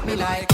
me like.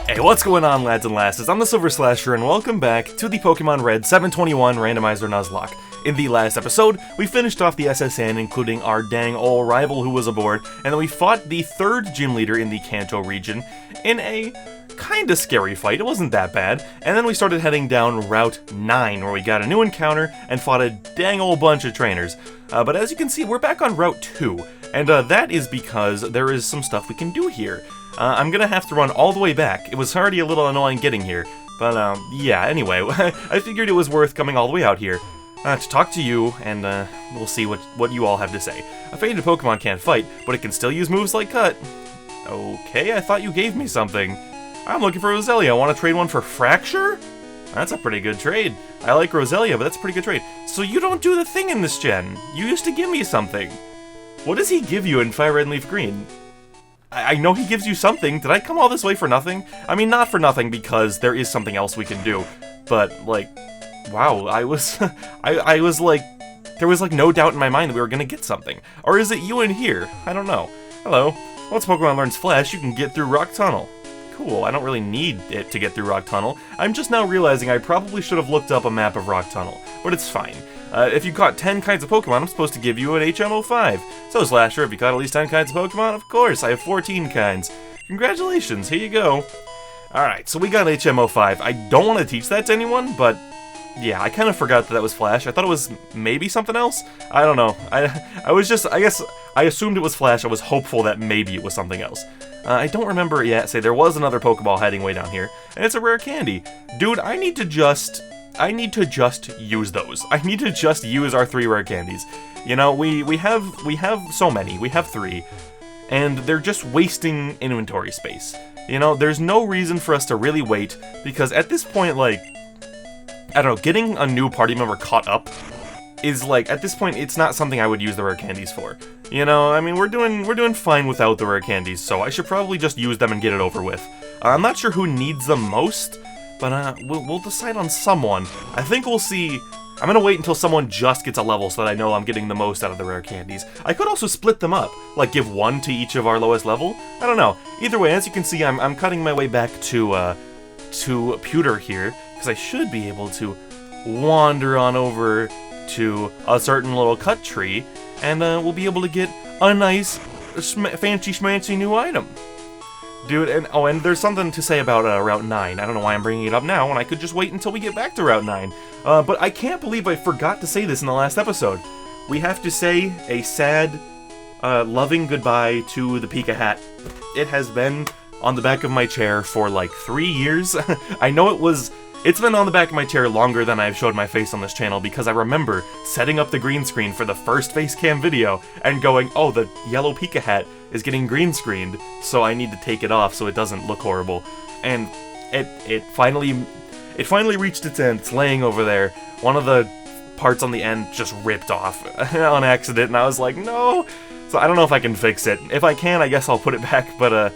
Hey, what's going on, lads and lasses? I'm TheSilverSlasher, and welcome back to the Pokémon Red 721 Randomizer Nuzlocke. In the last episode, we finished off the SSN, including our dang ol' rival who was aboard, and then we fought the third gym leader in the Kanto region in a kinda scary fight. It wasn't that bad. And then we started heading down Route 9, where we got a new encounter and fought a dang ol' bunch of trainers. But as you can see, we're back on Route 2, and that is because there is some stuff we can do here. I'm gonna have to run all the way back. It was already a little annoying getting here, but yeah, anyway, I figured it was worth coming all the way out here to talk to you, and we'll see what you all have to say. A fainted Pokemon can't fight, but it can still use moves like Cut. Okay, I thought you gave me something. I'm looking for Roselia. Want to trade one for Fracture? That's a pretty good trade. I like Roselia, but that's a pretty good trade. So you don't do the thing in this gen. You used to give me something. What does he give you in Fire Red and Leaf Green? I know he gives you something. Did I come all this way for nothing? I mean, not for nothing, because there is something else we can do. But, like, wow, I was... I was like... There was, like, no doubt in my mind that we were gonna get something. Or is it you in here? I don't know. Hello. Once Pokemon learns Flash, you can get through Rock Tunnel. Cool, I don't really need it to get through Rock Tunnel. I'm just now realizing I probably should have looked up a map of Rock Tunnel. But it's fine. If you caught 10 kinds of Pokemon, I'm supposed to give you an HMO5. So, Slasher, if you caught at least 10 kinds of Pokemon, of course, I have 14 kinds. Congratulations, here you go. Alright, so we got HMO5. I don't want to teach that to anyone, but yeah, I kind of forgot that was Flash. I thought it was maybe something else? I don't know. I was just, I guess, I assumed it was Flash. I was hopeful that maybe it was something else. I don't remember yet. Say, there was another Pokeball hiding way down here, and it's a rare candy. Dude, I need to just use those. I need to just use our 3 rare candies. You know, we have so many. We have 3, and they're just wasting inventory space. You know, there's no reason for us to really wait, because at this point, like, I don't know, getting a new party member caught up is, like, at this point, it's not something I would use the rare candies for. You know, I mean, we're doing fine without the rare candies, so I should probably just use them and get it over with. I'm not sure who needs them most, but we'll decide on someone. I think we'll see. I'm gonna wait until someone just gets a level so that I know I'm getting the most out of the rare candies. I could also split them up, like give 1 to each of our lowest level. I don't know. Either way, as you can see, I'm cutting my way back to Pewter here, because I should be able to wander on over to a certain little cut tree, and we'll be able to get a nice, fancy schmancy new item. Dude, and there's something to say about Route 9. I don't know why I'm bringing it up now, when I could just wait until we get back to Route 9. But I can't believe I forgot to say this in the last episode. We have to say a sad, loving goodbye to the Pika hat. It has been on the back of my chair for like 3 years. I know it's been on the back of my chair longer than I've showed my face on this channel, because I remember setting up the green screen for the first face cam video and going, oh, the yellow Pika hat is getting green screened, so I need to take it off so it doesn't look horrible. And it finally reached its end. It's laying over there. One of the parts on the end just ripped off on accident, and I was like, no. So I don't know if I can fix it. If I can, I guess I'll put it back, but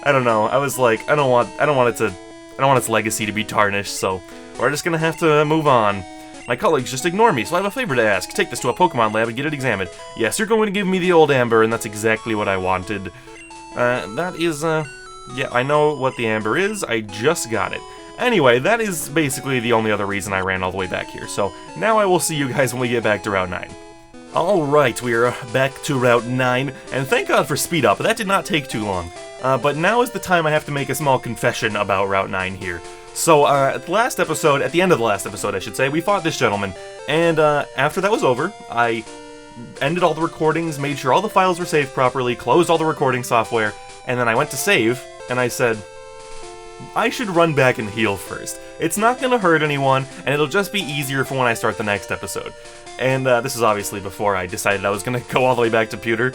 I don't know. I was like, I don't want its legacy to be tarnished, so we're just gonna have to move on. My colleagues just ignore me, so I have a favor to ask. Take this to a Pokemon lab and get it examined. Yes, you're going to give me the old Amber, and that's exactly what I wanted. That is, yeah, I know what the Amber is. I just got it. Anyway, that is basically the only other reason I ran all the way back here, so now I will see you guys when we get back to Route 9. Alright, we are back to Route 9, and thank God for speed up. That did not take too long. But now is the time I have to make a small confession about Route 9 here. So, at the end of the last episode, I should say, we fought this gentleman, and after that was over, I ended all the recordings, made sure all the files were saved properly, closed all the recording software, and then I went to save, and I said, I should run back and heal first. It's not gonna hurt anyone, and it'll just be easier for when I start the next episode. And this is obviously before I decided I was gonna go all the way back to Pewter.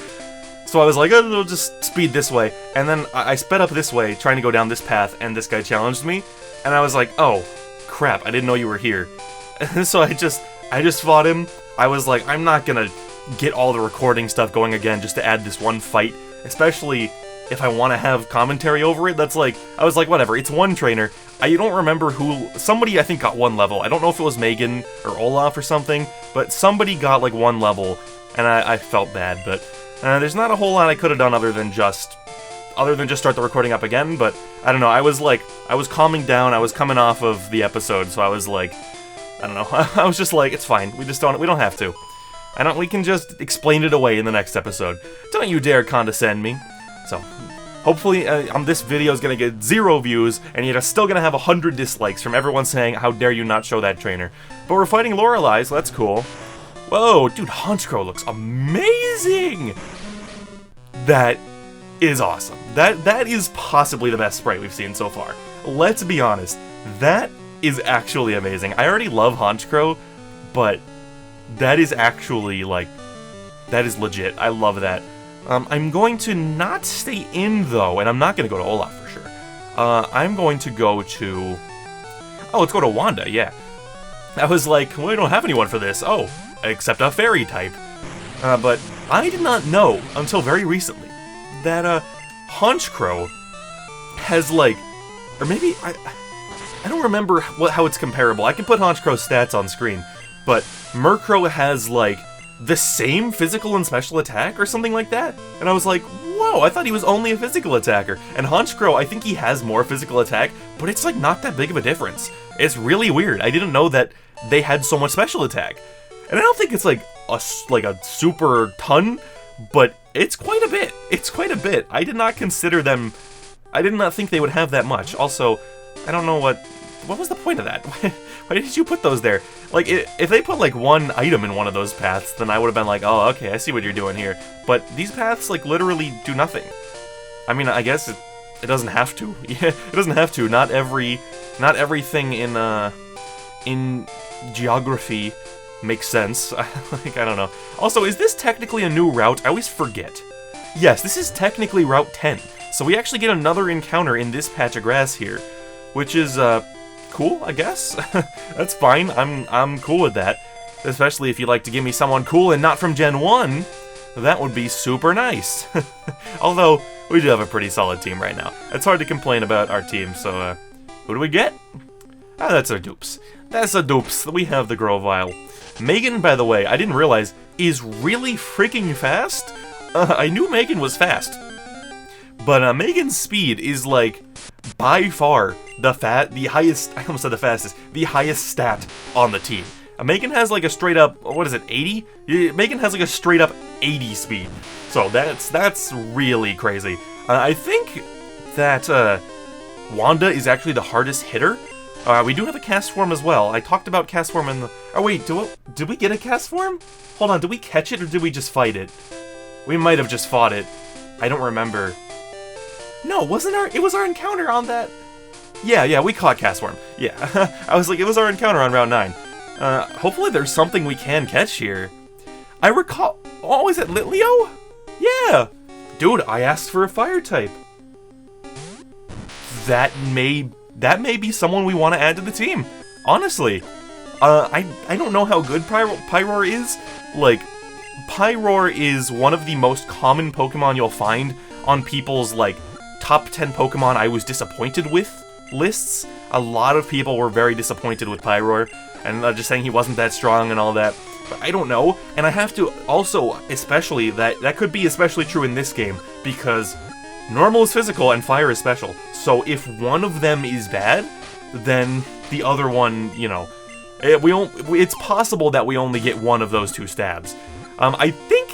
So I was like, oh, it'll just speed this way. And then I sped up this way, trying to go down this path, and this guy challenged me. And I was like, oh, crap, I didn't know you were here. So I just fought him. I was like, I'm not gonna get all the recording stuff going again just to add this one fight, especially if I want to have commentary over it. That's like, I was like, whatever, it's one trainer. I don't remember who, somebody I think got 1 level. I don't know if it was Megan or Olaf or something, but somebody got like 1 level, and I felt bad, but There's not a whole lot I could have done other than just start the recording up again, but I don't know, I was calming down, I was coming off of the episode, so I was like, I don't know, I was just like, it's fine, we don't have to. We can just explain it away in the next episode. Don't you dare condescend me. So, hopefully, this video is gonna get 0 views, and you're still gonna have 100 dislikes from everyone saying, how dare you not show that trainer. But we're fighting Lorelei, so that's cool. Whoa, dude, Honchkrow looks amazing! That is awesome. That is possibly the best sprite we've seen so far. Let's be honest, that is actually amazing. I already love Honchkrow, but that is actually, like, that is legit. I love that. I'm going to not stay in, though, and I'm not going to go to Olaf for sure. I'm going to go to... Oh, let's go to Wanda, yeah. I was like, well, we don't have anyone for this. Oh, except a fairy type. But I did not know, until very recently, that, Honchkrow has, like... Or maybe, I don't remember how it's comparable. I can put Honchkrow's stats on screen, but Murkrow has, like, the same physical and special attack or something like that? And I was like, whoa, I thought he was only a physical attacker. And Honchkrow, I think he has more physical attack, but it's, like, not that big of a difference. It's really weird. I didn't know that they had so much special attack. And I don't think it's, like a super ton, but it's quite a bit. It's quite a bit. I did not consider them... I did not think they would have that much. Also, I don't know what was the point of that? Why did you put those there? Like, if they put, like, one item in one of those paths, then I would have been like, oh, okay, I see what you're doing here. But these paths, like, literally do nothing. I mean, I guess it doesn't have to. Yeah, it doesn't have to. Not everything in geography makes sense. Like, I don't know. Also, is this technically a new route? I always forget. Yes, this is technically Route 10. So we actually get another encounter in this patch of grass here, which is, cool, I guess. That's fine. I'm cool with that. Especially if you like to give me someone cool and not from Gen 1. That would be super nice. Although, we do have a pretty solid team right now. It's hard to complain about our team, so, who do we get? Ah, that's a dupes. That's a dupes. We have the Grovyle. Megan, by the way, I didn't realize, is really freaking fast. I knew Megan was fast. But Megan's speed is, like, by far the highest, I almost said the fastest, the highest stat on the team. Megan has, like, a straight up, what is it, 80? Megan has, like, a straight up 80 speed. So that's really crazy. I think that Wanda is actually the hardest hitter. We do have a cast form as well. I talked about cast form in the... Oh, wait, did we get a cast form? Hold on, did we catch it or did we just fight it? We might have just fought it. I don't remember. No, it was our encounter on that... Yeah, we caught Castworm. Yeah, I was like, it was our encounter on Route 9. Hopefully there's something we can catch here. I recall... Oh, is it Litleo? Yeah! Dude, I asked for a fire type. That may be someone we want to add to the team. Honestly. I don't know how good Pyroar is. Like, Pyroar is one of the most common Pokemon you'll find on people's, like, top 10 Pokemon I was disappointed with lists. A lot of people were very disappointed with Pyroar, and just saying he wasn't that strong and all that. But I don't know, and I have to also, especially, that could be especially true in this game, because normal is physical and fire is special. So if one of them is bad, then the other one, you know, it's possible that we only get one of those two stabs. I think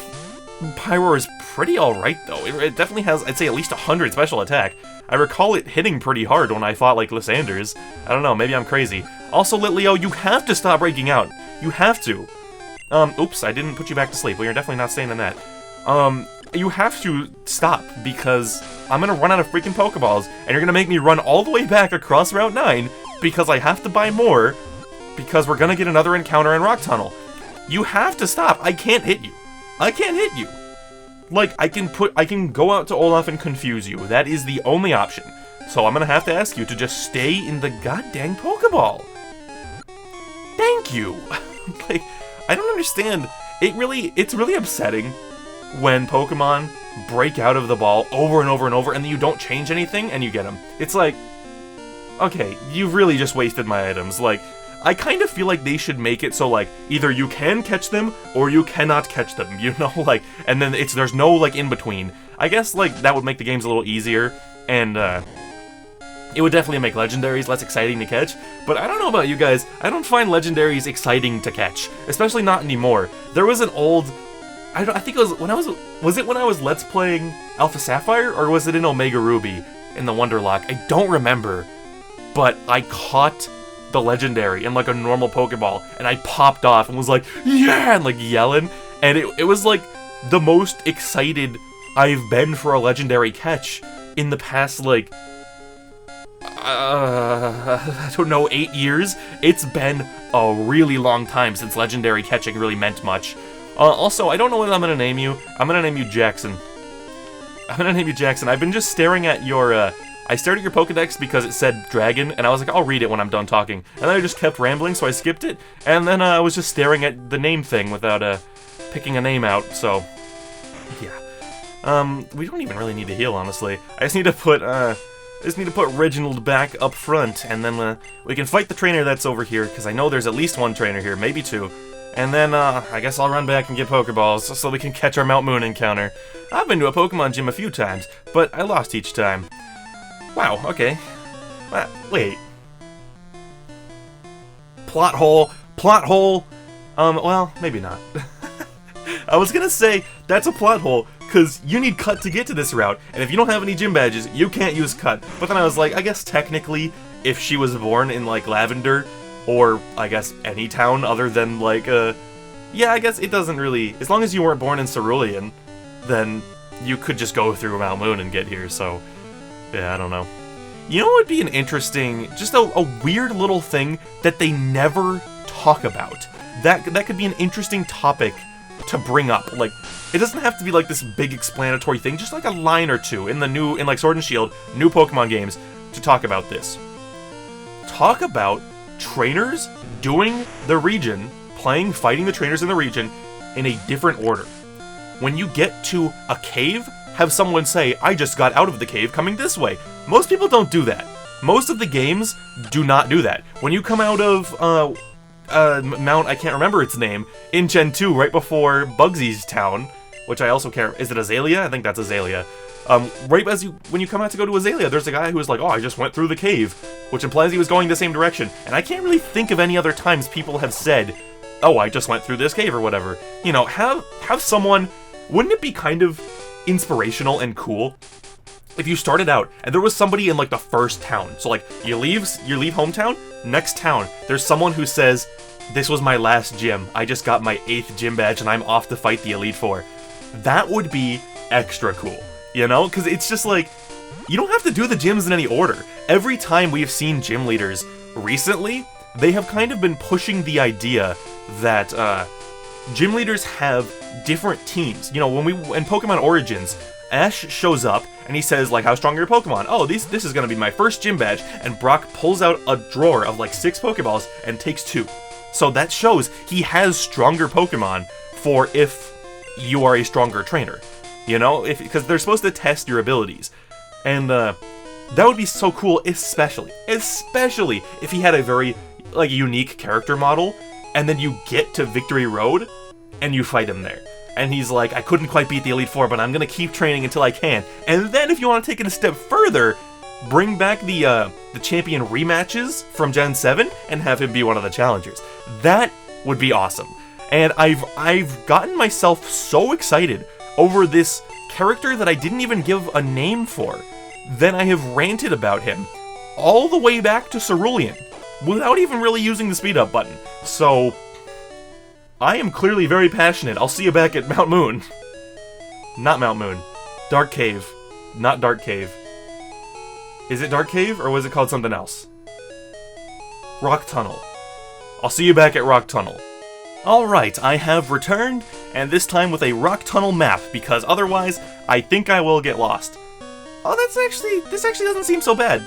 Pyroar is pretty alright, though. It definitely has, I'd say, at least 100 special attack. I recall it hitting pretty hard when I fought, like, Lysanders. I don't know, maybe I'm crazy. Also, Litleo, you have to stop breaking out. You have to. Oops, I didn't put you back to sleep. Well, you're definitely not staying in that. You have to stop, because I'm gonna run out of freaking Pokeballs, and you're gonna make me run all the way back across Route 9, because I have to buy more, because we're gonna get another encounter in Rock Tunnel. You have to stop. I can't hit you. I can't hit you. Like, I can go out to Olaf and confuse you. That is the only option. So I'm gonna have to ask you to just stay in the goddamn Pokeball. Thank you. Like, I don't understand. It's really upsetting when Pokemon break out of the ball over and over and over, and then you don't change anything and you get them. It's like, okay, you've really just wasted my items. Like, I kind of feel like they should make it so, like, either you can catch them, or you cannot catch them, you know, like, and then there's no, like, in-between. I guess, like, that would make the games a little easier, and, it would definitely make legendaries less exciting to catch, but I don't know about you guys, I don't find legendaries exciting to catch, especially not anymore. There was an old, I think it was when I was Let's Playing Alpha Sapphire, or was it in Omega Ruby in the Wonderlock? I don't remember, but I caught the legendary in like a normal Pokeball, and I popped off and was like, yeah, and like yelling, and it was like the most excited I've been for a legendary catch in the past, like, I don't know, 8 years? It's been a really long time since legendary catching really meant much. Also, I don't know what I'm gonna name you. I'm gonna name you Jackson. I've been just staring at your, I stared at your Pokedex because it said dragon, and I was like, I'll read it when I'm done talking. And then I just kept rambling, so I skipped it, and then I was just staring at the name thing without, picking a name out, so, yeah. We don't even really need to heal, honestly. I just need to put Reginald back up front, and then, we can fight the trainer that's over here, because I know there's at least one trainer here, maybe two. And then, I guess I'll run back and get Pokeballs, so we can catch our Mount Moon encounter. I've been to a Pokemon gym a few times, but I lost each time. Wow, okay. Wait. Plot hole. Well, maybe not. I was gonna say, that's a plot hole, because you need Cut to get to this route, and if you don't have any gym badges, you can't use Cut. But then I was like, I guess technically, if she was born in, like, Lavender, or, I guess, any town other than, like, yeah, I guess it doesn't really, as long as you weren't born in Cerulean, then you could just go through Mount Moon and get here, so, yeah, I don't know. You know what would be an interesting, just a weird little thing that they never talk about? That could be an interesting topic to bring up. Like, it doesn't have to be like this big explanatory thing, just like a line or two in like Sword and Shield, new Pokemon games, to talk about this. Talk about trainers doing the region, fighting the trainers in the region in a different order. When you get to a cave, have someone say, I just got out of the cave coming this way. Most people don't do that. Most of the games do not do that. When you come out of, Mount, I can't remember its name, in Gen 2, right before Bugsy's town, which I also can't, is it Azalea? I think that's Azalea. Right when you come out to go to Azalea, there's a guy who's like, oh, I just went through the cave, which implies he was going the same direction, and I can't really think of any other times people have said, oh, I just went through this cave or whatever. You know, have someone, wouldn't it be kind of inspirational and cool if you started out and there was somebody in like the first town? So like you leave hometown, next town, there's someone who says, this was my last gym, I just got my 8th gym badge and I'm off to fight the Elite Four. That would be extra cool, you know? Because it's just like, you don't have to do the gyms in any order. Every time we've seen gym leaders recently, they have kind of been pushing the idea that gym leaders have different teams. You know, in Pokemon Origins, Ash shows up and he says, like, how strong are your Pokemon? Oh, this is gonna be my first gym badge, and Brock pulls out a drawer of like 6 Pokeballs and takes 2. So that shows he has stronger Pokemon for if you are a stronger trainer. You know, because they're supposed to test your abilities. And that would be so cool, especially if he had a very like unique character model, and then you get to Victory Road and you fight him there. And he's like, I couldn't quite beat the Elite Four, but I'm gonna keep training until I can. And then if you want to take it a step further, bring back the champion rematches from Gen 7 and have him be one of the challengers. That would be awesome. And I've gotten myself so excited over this character that I didn't even give a name for. Then I have ranted about him all the way back to Cerulean without even really using the speed up button. So I am clearly very passionate. I'll see you back at Mount Moon. Not Mount Moon. Dark Cave. Not Dark Cave. Is it Dark Cave, or was it called something else? Rock Tunnel. I'll see you back at Rock Tunnel. Alright, I have returned, and this time with a Rock Tunnel map, because otherwise, I think I will get lost. Oh, this actually doesn't seem so bad.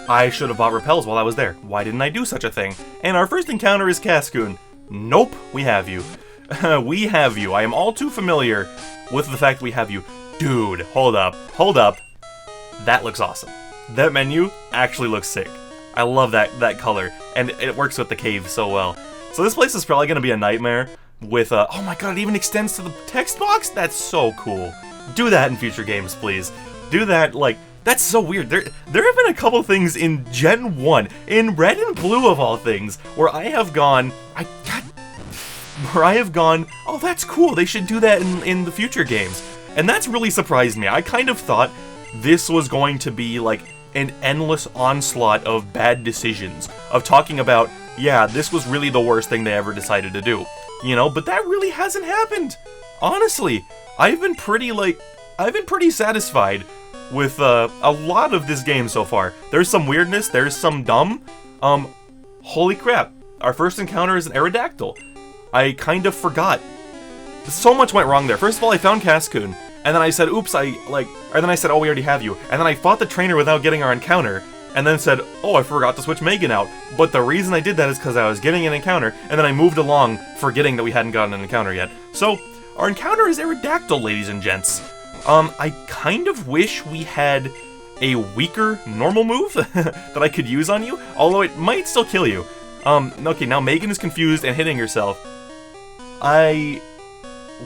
I should have bought repels while I was there. Why didn't I do such a thing? And our first encounter is Cascoon. Nope, we have you. We have you. I am all too familiar with the fact we have you. Dude, hold up. That looks awesome. That menu actually looks sick. I love that color, and it works with the cave so well. So this place is probably gonna be a nightmare with, oh my god, it even extends to the text box? That's so cool. Do that in future games, please. Do that, like, that's so weird. There have been a couple things in Gen 1, in Red and Blue of all things, where I have gone, oh, that's cool, they should do that in the future games. And that's really surprised me. I kind of thought this was going to be, like, an endless onslaught of bad decisions, of talking about, yeah, this was really the worst thing they ever decided to do. You know, but that really hasn't happened. Honestly, I've been pretty satisfied with a lot of this game so far. There's some weirdness, there's some dumb. Holy crap, our first encounter is an Aerodactyl. I kind of forgot. So much went wrong there. First of all, I found Cascoon, and then I said, oops, or then I said, oh, we already have you. And then I fought the trainer without getting our encounter, and then said, oh, I forgot to switch Megan out. But the reason I did that is because I was getting an encounter, and then I moved along, forgetting that we hadn't gotten an encounter yet. So, our encounter is Aerodactyl, ladies and gents. I kind of wish we had a weaker normal move that I could use on you, although it might still kill you. Okay, now Megan is confused and hitting herself.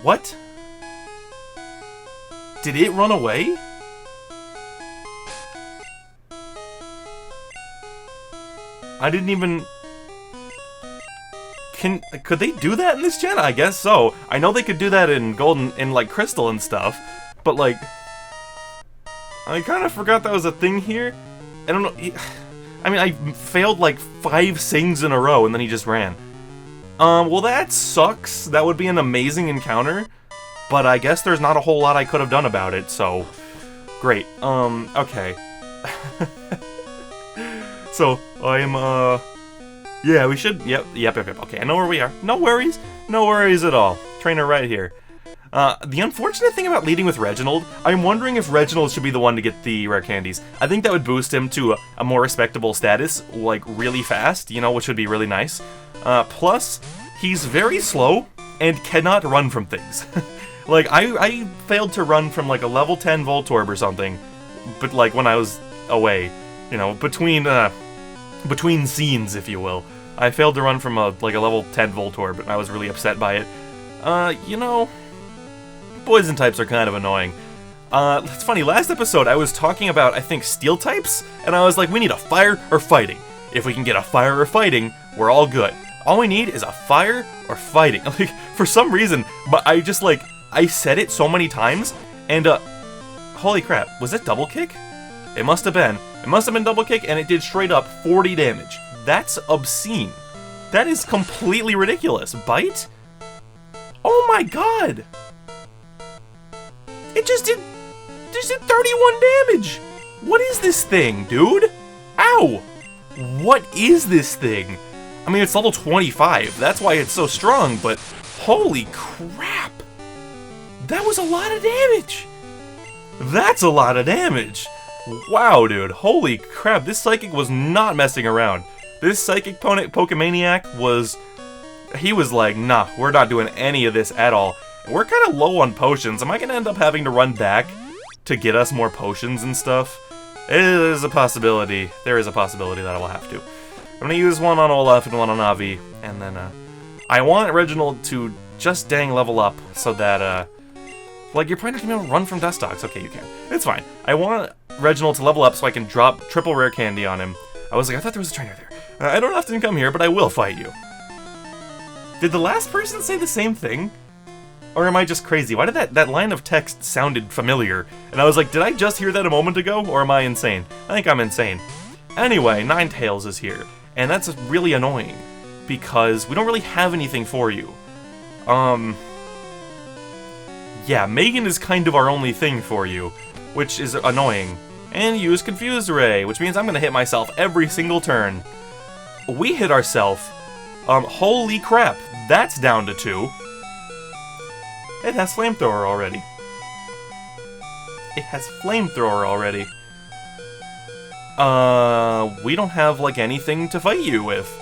What? Did it run away? I didn't even... Could they do that in this gen? I guess so. I know they could do that in Golden, in like Crystal and stuff, but like... I kind of forgot that was a thing here. I don't know... I mean, I failed like 5 sings in a row and then he just ran. Well that sucks. That would be an amazing encounter, but I guess there's not a whole lot I could have done about it, so... Great. Okay. So, yeah, we should, yep, okay, I know where we are. No worries at all. Trainer right here. The unfortunate thing about leading with Reginald, I'm wondering if Reginald should be the one to get the rare candies. I think that would boost him to a more respectable status, like, really fast, you know, which would be really nice. Plus, he's very slow and cannot run from things. Like, I failed to run from, like, a level 10 Voltorb or something, but, like, when I was away, you know, between scenes, if you will. I failed to run from a level 10 Voltorb, and I was really upset by it. You know, poison types are kind of annoying. It's funny, last episode I was talking about, I think, steel types, and I was like, we need a fire or fighting. If we can get a fire or fighting, we're all good. All we need is a fire or fighting. Like, for some reason, but I just, like, I said it so many times, and, holy crap, was it double kick? It must have been. It must have been double kick, and it did straight up 40 damage. That's obscene. That is completely ridiculous. Bite? Oh my god! It just did 31 damage! What is this thing, dude? Ow! What is this thing? I mean, it's level 25, that's why it's so strong, but holy crap! That was a lot of damage! That's a lot of damage! Wow, dude, holy crap, this Psychic was not messing around. This Psychic Pokemaniac was... He was like, nah, we're not doing any of this at all. And we're kind of low on potions. Am I going to end up having to run back to get us more potions and stuff? It is a possibility. There is a possibility that I will have to. I'm going to use one on Olaf and one on Avi, and then, I want Reginald to just dang level up so that, like, you're probably not going to be able to run from Dustox. Okay, you can. It's fine. I want Reginald to level up so I can drop triple rare candy on him. I was like, I thought there was a trainer there. I don't often come here, but I will fight you. Did the last person say the same thing? Or am I just crazy? Why did that line of text sounded familiar? And I was like, did I just hear that a moment ago, or am I insane? I think I'm insane. Anyway, Ninetales is here, and that's really annoying, because we don't really have anything for you. Yeah, Megan is kind of our only thing for you, which is annoying. And use Confused Ray, which means I'm gonna hit myself every single turn. We hit ourselves. Holy crap, that's down to 2. It has Flamethrower already. It has Flamethrower already. We don't have, like, anything to fight you with.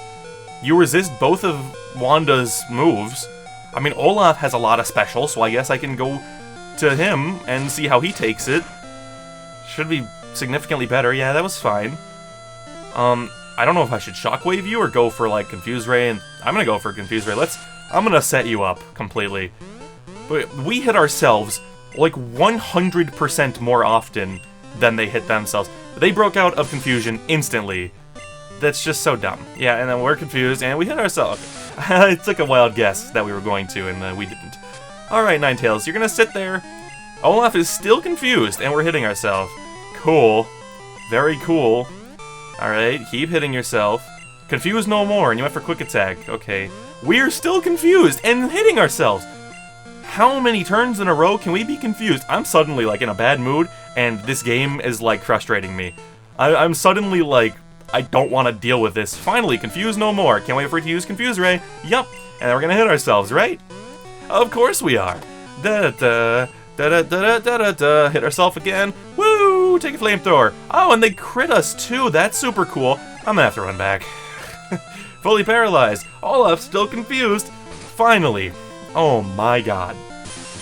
You resist both of Wanda's moves. I mean, Olaf has a lot of special, so I guess I can go to him and see how he takes it. Should be significantly better. Yeah, that was fine. I don't know if I should Shockwave you or go for, like, Confuse Ray, and I'm gonna go for Confuse Ray. I'm gonna set you up completely. But we hit ourselves, like, 100% more often than they hit themselves. They broke out of Confusion instantly. That's just so dumb. Yeah, and then we're confused, and we hit ourselves. It took a wild guess that we were going to, and we didn't. Alright, Ninetales, you're gonna sit there. Olaf is still confused, and we're hitting ourselves. Cool. Very cool. Alright, keep hitting yourself. Confused no more, and you went for Quick Attack. Okay. We're still confused, and hitting ourselves. How many turns in a row can we be confused? I'm suddenly, like, in a bad mood, and this game is, like, frustrating me. I'm suddenly, like, I don't want to deal with this. Finally, confused no more. Can't wait for it to use Confuse Ray. Yup. And then we're gonna hit ourselves, right? Of course we are. Da-da-da. Da-da-da-da-da-da. Hit ourselves again. Woo! Take a Flamethrower. Oh, and they crit us too. That's super cool. I'm gonna have to run back. Fully paralyzed. Olaf still confused. Finally. Oh my god.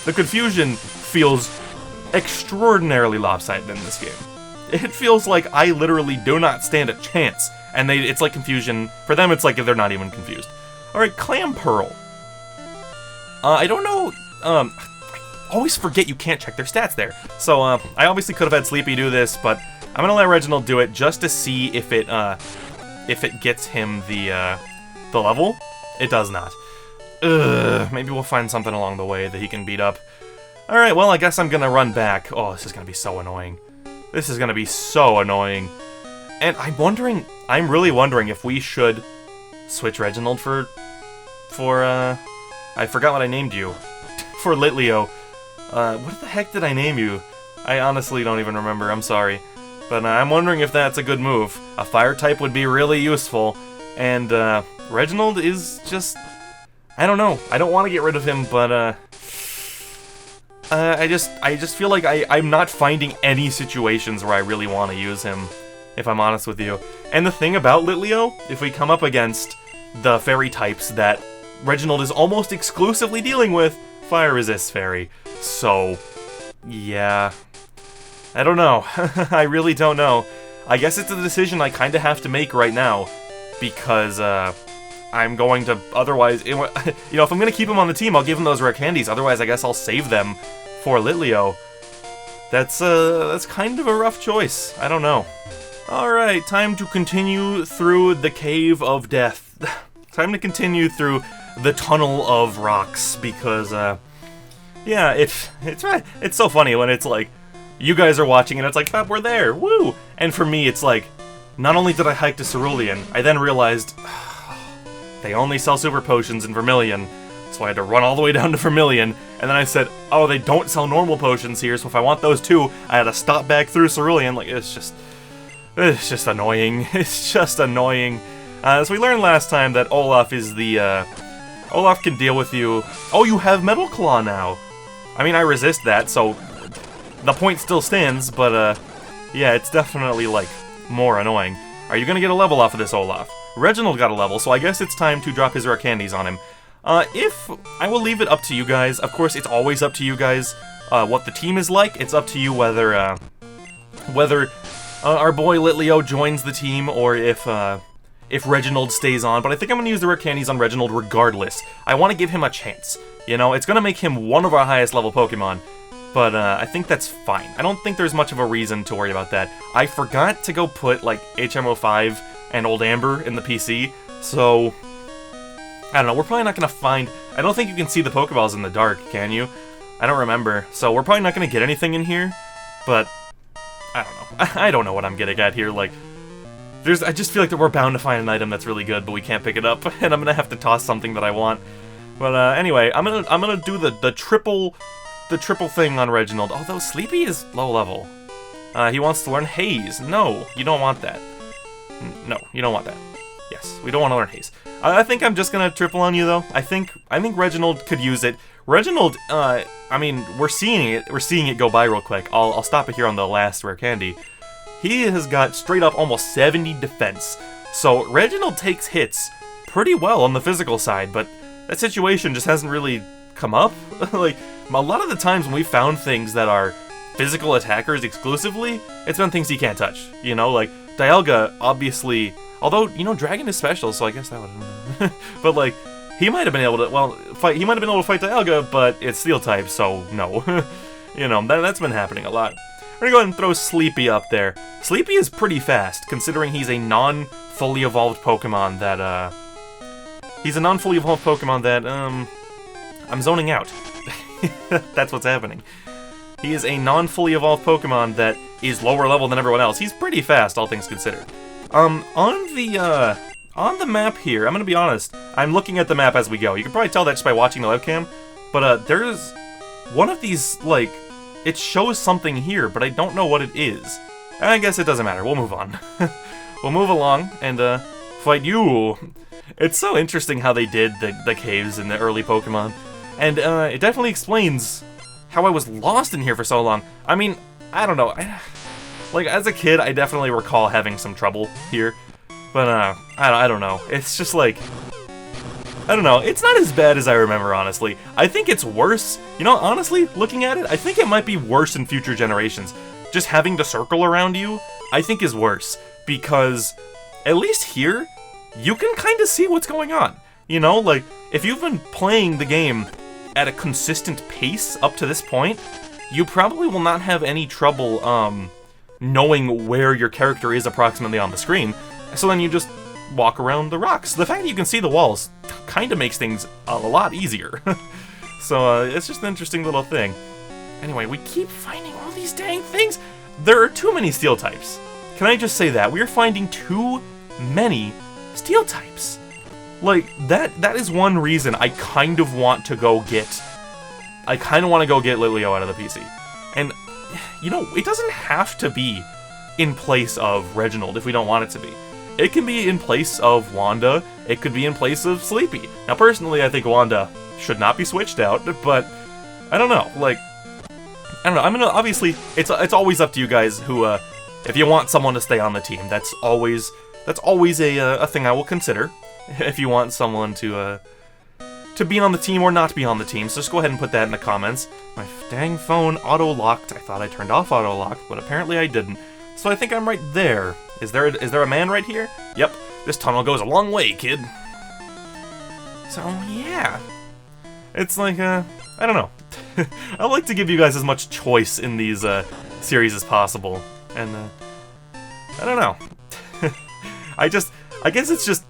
The confusion feels extraordinarily lopsided in this game. It feels like I literally do not stand a chance. And it's like confusion. For them, it's like they're not even confused. Alright, Clam Pearl. I don't know, I always forget you can't check their stats there. So, I obviously could have had Sleepy do this, but I'm gonna let Reginald do it just to see if it gets him the level. It does not. Ugh, maybe we'll find something along the way that he can beat up. Alright, well, I guess I'm gonna run back. Oh, this is gonna be so annoying. This is gonna be so annoying. And I'm really wondering if we should switch Reginald for I forgot what I named you. For Litleo. What the heck did I name you? I honestly don't even remember, I'm sorry. But I'm wondering if that's a good move. A fire type would be really useful. And, Reginald is just... I don't know. I don't want to get rid of him, but, I just feel like I'm not finding any situations where I really want to use him, if I'm honest with you. And the thing about Litleo, if we come up against the fairy types that Reginald is almost exclusively dealing with, Fire Resist Fairy. So, yeah. I don't know. I really don't know. I guess it's a decision I kind of have to make right now, because, I'm going to, otherwise, you know, if I'm going to keep him on the team, I'll give him those rare candies, otherwise I guess I'll save them for Litleo. That's kind of a rough choice. I don't know. Alright, time to continue through the Cave of Death. Time to continue through the Tunnel of Rocks, because, yeah, it's so funny when it's like, you guys are watching and it's like, Fab, we're there, woo! And for me, it's like, not only did I hike to Cerulean, I then realized, they only sell super potions in Vermilion, so I had to run all the way down to Vermilion, and then I said, oh, they don't sell normal potions here, so if I want those too, I had to stop back through Cerulean. Like, it's just annoying. It's just annoying. So we learned last time that Olaf is the, Olaf can deal with you. Oh, you have Metal Claw now! I mean, I resist that, so the point still stands, but, yeah, it's definitely, like, more annoying. Are you gonna get a level off of this Olaf? Reginald got a level, so I guess it's time to drop his rare candies on him. I will leave it up to you guys. Of course, it's always up to you guys what the team is like. It's up to you whether our boy Litleo joins the team or if Reginald stays on. But I think I'm gonna use the rare candies on Reginald regardless. I want to give him a chance. You know, it's gonna make him one of our highest level Pokemon. But I think that's fine. I don't think there's much of a reason to worry about that. I forgot to go put like HM05 and Old Amber in the PC, so I don't know, we're probably not gonna find... I don't think you can see the Pokeballs in the dark, can you? I don't remember, so we're probably not gonna get anything in here, but I don't know. I don't know what I'm getting at here, like, I just feel like that we're bound to find an item that's really good, but we can't pick it up, and I'm gonna have to toss something that I want. But anyway, I'm gonna do the triple thing on Reginald, although Sleepy is low level. He wants to learn Haze. No, you don't want that. No, you don't want that. Yes, we don't want to learn Haze. I think I'm just gonna triple on you though. I think Reginald could use it. Reginald, I mean, we're seeing it go by real quick. I'll stop it here on the last rare candy. He has got straight up almost 70 defense. So Reginald takes hits pretty well on the physical side, but that situation just hasn't really come up. Like, a lot of the times when we found things that are physical attackers exclusively, it's been things he can't touch. You know, like, Dialga, obviously, although, you know, Dragon is special, so I guess that would but, like, he might have been able to, well, he might have been able to fight Dialga, but it's Steel type, so no. You know, that's been happening a lot. We're gonna go ahead and throw Sleepy up there. Sleepy is pretty fast, considering he's a non-fully evolved Pokemon that, I'm zoning out. That's what's happening. He is a non-fully evolved Pokemon that is lower level than everyone else. He's pretty fast, all things considered. On the map here, I'm gonna be honest, I'm looking at the map as we go. You can probably tell that just by watching the webcam, but there's one of these, like, it shows something here, but I don't know what it is. I guess it doesn't matter, we'll move on. We'll move along and fight you. It's so interesting how they did the caves in the early Pokemon, and it definitely explains how I was lost in here for so long. I mean, I don't know. Like, as a kid, I definitely recall having some trouble here. But, I don't know. It's just like, I don't know. It's not as bad as I remember, honestly. I think it's worse. You know, honestly, looking at it, I think it might be worse in future generations. Just having the circle around you, I think is worse. Because, at least here, you can kind of see what's going on. You know, like, if you've been playing the game at a consistent pace up to this point, you probably will not have any trouble, knowing where your character is approximately on the screen. So then you just walk around the rocks. The fact that you can see the walls kind of makes things a lot easier. So, it's just an interesting little thing. Anyway, we keep finding all these dang things. There are too many steel types. Can I just say that? We are finding too many steel types. Like, that is one reason I kind of want to go get... Lilio out of the PC. And, you know, it doesn't have to be in place of Reginald if we don't want it to be. It can be in place of Wanda, it could be in place of Sleepy. Now, personally, I think Wanda should not be switched out, but I don't know, like... I don't know, I'm gonna... Obviously, it's always up to you guys who, if you want someone to stay on the team, that's always a thing I will consider. If you want someone to be on the team or not be on the team, so just go ahead and put that in the comments. My dang phone auto-locked. I thought I turned off auto-lock, but apparently I didn't. So I think I'm right there. Is there a man right here? Yep. This tunnel goes a long way, kid. So, yeah. It's like, I don't know. I like to give you guys as much choice in these series as possible. And, I don't know. I guess it's just...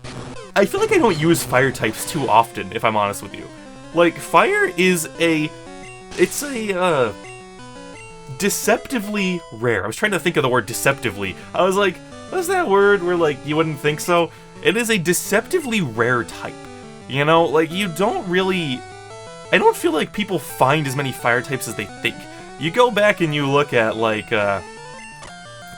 I feel like I don't use fire types too often, if I'm honest with you. Like, fire is it's a deceptively rare. I was trying to think of the word deceptively. I was like, what's that word where, like, you wouldn't think so? It is a deceptively rare type. You know, like, you don't really... I don't feel like people find as many fire types as they think. You go back and you look at, like,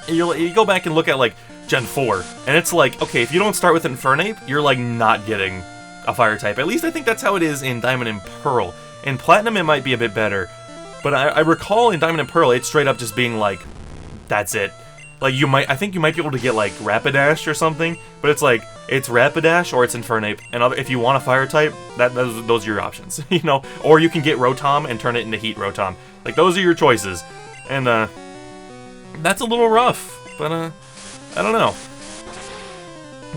you go back and look at, like, Gen 4, and it's like, okay, if you don't start with Infernape, you're, like, not getting a fire type. At least I think that's how it is in Diamond and Pearl. In Platinum, it might be a bit better, but I recall in Diamond and Pearl, it's straight up just being like, that's it. Like, I think you might be able to get, like, Rapidash or something, but it's like, it's Rapidash or it's Infernape, and if you want a fire type, those are your options, you know? Or you can get Rotom and turn it into Heat Rotom. Like, those are your choices, and, that's a little rough, but, I don't know.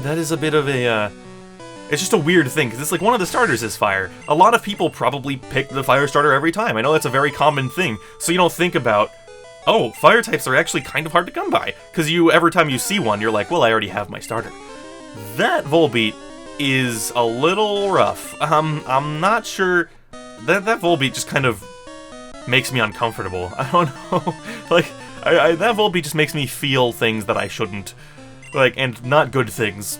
That is a bit of a, it's just a weird thing, because it's like one of the starters is fire. A lot of people probably pick the fire starter every time. I know that's a very common thing, so you don't think about, oh, fire types are actually kind of hard to come by, because every time you see one, you're like, well, I already have my starter. That Volbeat is a little rough. I'm not sure, that Volbeat just kind of makes me uncomfortable. I don't know, like, that Volbeat just makes me feel things that I shouldn't, like, and not good things.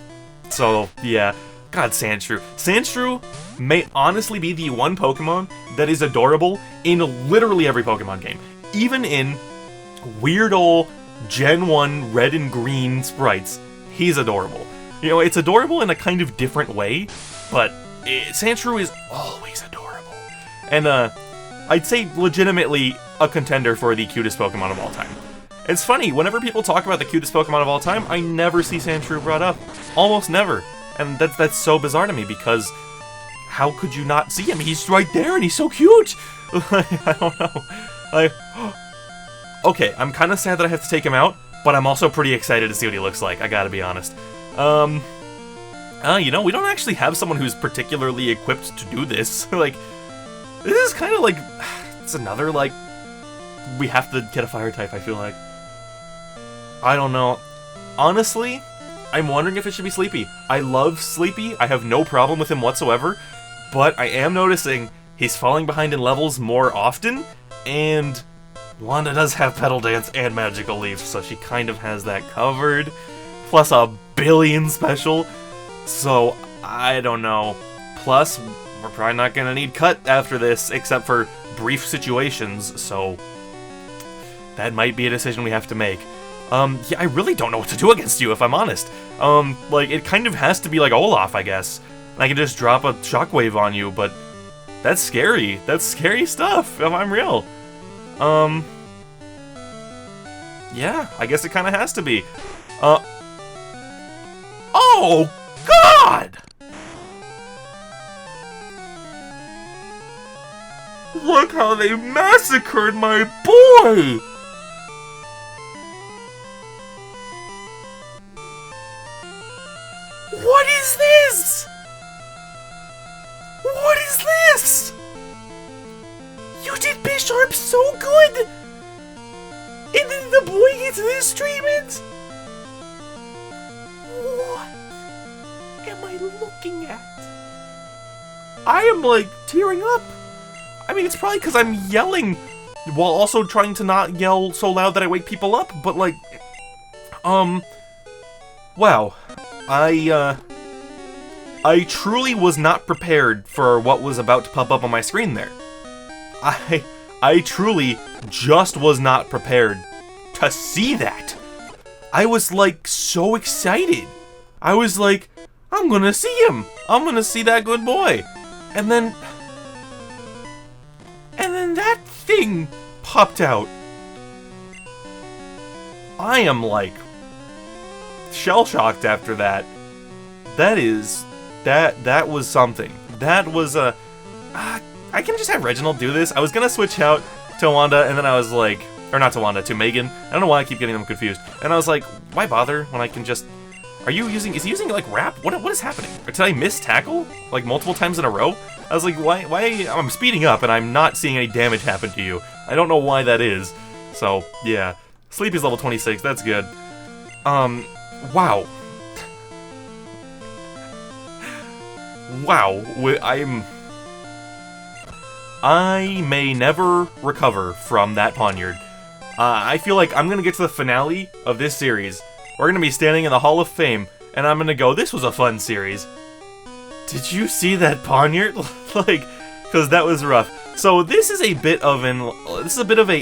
So, yeah. God, Sandshrew. Sandshrew may honestly be the one Pokemon that is adorable in literally every Pokemon game. Even in weird ol' Gen 1 red and green sprites, he's adorable. You know, it's adorable in a kind of different way, but Sandshrew is always adorable. And, I'd say legitimately a contender for the cutest Pokemon of all time. It's funny, whenever people talk about the cutest Pokemon of all time, I never see Sandshrew brought up. Almost never. And that's so bizarre to me, because how could you not see him? He's right there and he's so cute! I don't know. Like, okay, I'm kind of sad that I have to take him out, but I'm also pretty excited to see what he looks like, I gotta be honest. You know, we don't actually have someone who's particularly equipped to do this. Like, this is kind of like, it's another, like, we have to get a fire type, I feel like. I don't know. Honestly, I'm wondering if it should be Sleepy. I love Sleepy, I have no problem with him whatsoever, but I am noticing he's falling behind in levels more often, and Wanda does have Petal Dance and Magical Leaf, so she kind of has that covered, plus a billion special, so I don't know. Plus, we're probably not gonna need Cut after this, except for brief situations, so that might be a decision we have to make. Yeah, I really don't know what to do against you, if I'm honest. Like, it kind of has to be like Olaf, I guess. I can just drop a Shockwave on you, but that's scary. That's scary stuff, if I'm real. Yeah, I guess it kind of has to be. Oh, God! Look how they massacred my boy! What is this? What is this? You did Bisharp so good! And then the boy gets this treatment? What am I looking at? I am, like, tearing up. I mean, it's probably because I'm yelling while also trying to not yell so loud that I wake people up, but, like, wow. I truly was not prepared for what was about to pop up on my screen there. I truly just was not prepared to see that. I was, like, so excited. I was like, I'm gonna see him. I'm gonna see that good boy. And then that thing popped out. I am, like, shell-shocked after that. That was something. That was a... I can just have Reginald do this. I was gonna switch out to Wanda, and then I was like... Or not to Wanda, to Megan. I don't know why I keep getting them confused. And I was like, why bother when I can just... Is he using, like, Wrap? What is happening? Or did I miss Tackle? Like, multiple times in a row? I was like, why? I'm speeding up, and I'm not seeing any damage happen to you. I don't know why that is. So, yeah. Sleepy's level 26, that's good. Wow. Wow, I may never recover from that Poniard. I feel like I'm gonna get to the finale of this series. We're gonna be standing in the Hall of Fame, and I'm gonna go, this was a fun series. Did you see that Poniard? Like, because that was rough. So this is a bit of an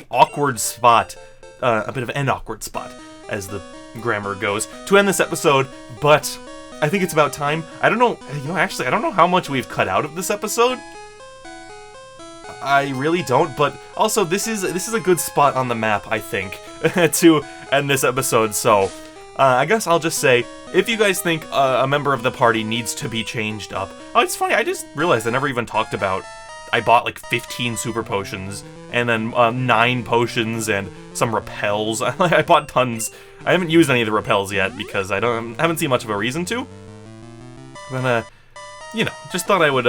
awkward spot, a bit of an awkward spot, as the grammar goes, to end this episode, but I think it's about time. I don't know, actually, I don't know how much we've cut out of this episode. I really don't, but also this is a good spot on the map, I think, to end this episode, so I guess I'll just say, if you guys think a member of the party needs to be changed up... Oh, it's funny, I just realized I never even talked about... I bought like 15 super potions, and then 9 potions, and some repels. I bought tons. I haven't used any of the repels yet, because I haven't seen much of a reason to. But, you know, just thought I would,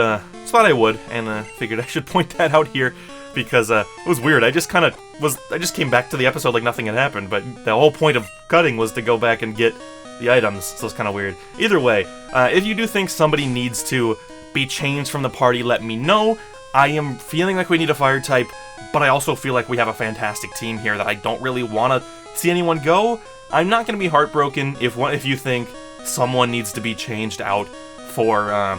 and figured I should point that out here, because it was weird. I just came back to the episode like nothing had happened, but the whole point of cutting was to go back and get the items, so it's kind of weird. Either way, if you do think somebody needs to be changed from the party, let me know. I am feeling like we need a fire type, but I also feel like we have a fantastic team here that I don't really want to see anyone go. I'm not going to be heartbroken if you think someone needs to be changed out for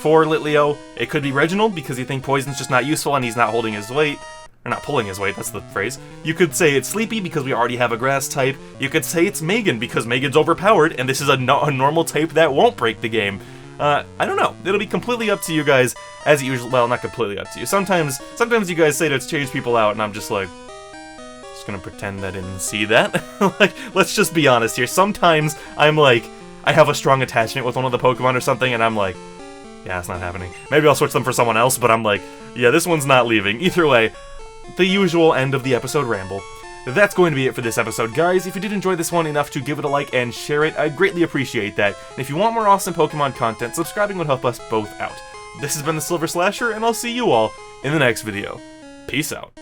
Litleo. It could be Reginald, because you think Poison's just not useful and he's not holding his weight. Or not pulling his weight, that's the phrase. You could say it's Sleepy, because we already have a grass type. You could say it's Megan, because Megan's overpowered, and this is a normal type that won't break the game. I don't know. It'll be completely up to you guys, as usual. Well, not completely up to you. Sometimes you guys say to change people out, and I'm just like... just gonna pretend I didn't see that. Like, let's just be honest here. Sometimes I'm like... I have a strong attachment with one of the Pokemon or something, and I'm like... yeah, it's not happening. Maybe I'll switch them for someone else, but I'm like... yeah, this one's not leaving. Either way... the usual end of the episode ramble. that's going to be it for this episode, guys. If you did enjoy this one enough to give it a like and share it, I'd greatly appreciate that. And if you want more awesome Pokemon content, subscribing would help us both out. This has been the Silver Slasher, and I'll see you all in the next video. Peace out.